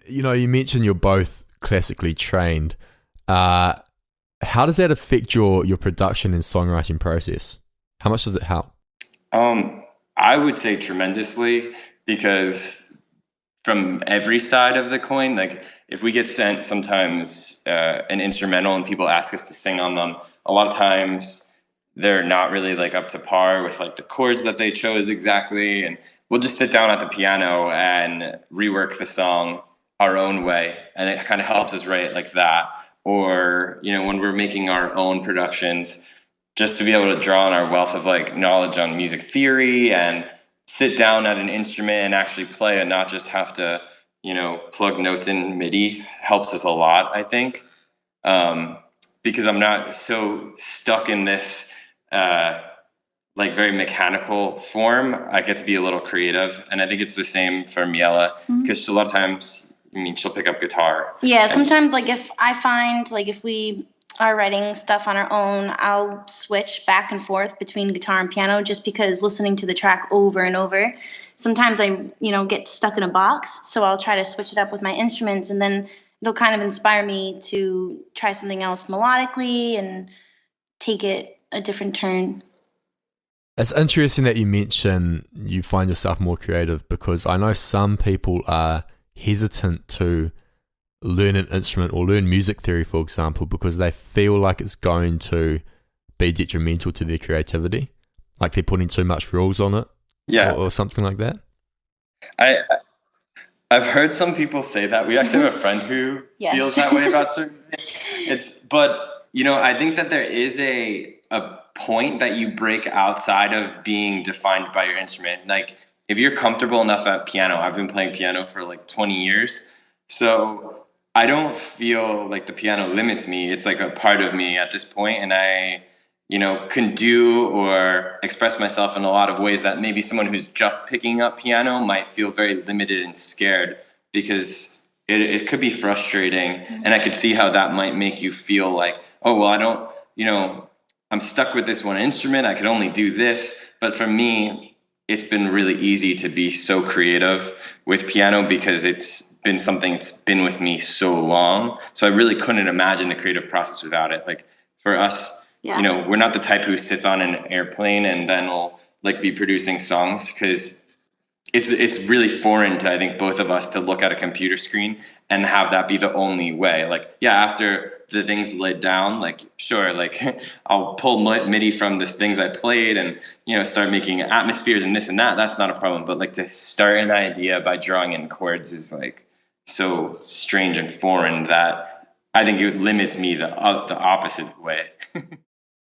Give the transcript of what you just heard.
You know, you mentioned you're both classically trained. Uh, how does that affect your production and songwriting process? How much does it help? I would say tremendously because from every side of the coin, like if we get sent sometimes an instrumental and people ask us to sing on them, a lot of times they're not really like up to par with like the chords that they chose exactly, and we'll just sit down at the piano and rework the song our own way, and it kind of helps us write like that. Or when we're making our own productions, just to be able to draw on our wealth of like knowledge on music theory and sit down at an instrument and actually play and not just have to plug notes in MIDI helps us a lot, I think. Because I'm not so stuck in this uh, like very mechanical form. I get to be a little creative, and I think it's the same for Miela because a lot of times, she'll pick up guitar. Yeah, sometimes like if I find like if we are writing stuff on our own, I'll switch back and forth between guitar and piano just because listening to the track over and over, sometimes I get stuck in a box. So I'll try to switch it up with my instruments, and then it'll kind of inspire me to try something else melodically and take it a different turn. It's interesting that you mention you find yourself more creative because I know some people are hesitant to learn an instrument or learn music theory, for example, because they feel like it's going to be detrimental to their creativity, like they're putting too much rules on it, Yeah, or something like that. I I've heard some people say that. We actually have a friend who Yes. feels that way about certain things. But I think that there is a point that you break outside of being defined by your instrument. Like if you're comfortable enough at piano, I've been playing piano for like 20 years. So I don't feel like the piano limits me. It's like a part of me at this point, and I can do or express myself in a lot of ways that maybe someone who's just picking up piano might feel very limited and scared because it could be frustrating. And I could see how that might make you feel like, oh, well, I don't, I'm stuck with this one instrument. I can only do this. But for me, it's been really easy to be so creative with piano because it's been something that's been with me so long. So I really couldn't imagine the creative process without it. Like for us, Yeah. we're not the type who sits on an airplane and then will like be producing songs because it's really foreign to I think both of us to look at a computer screen and have that be the only way. Like after the things laid down, like sure, like I'll pull MIDI from the things I played and start making atmospheres and this and that. That's not a problem. But like to start an idea by drawing in chords is like so strange and foreign that I think it limits me the opposite way.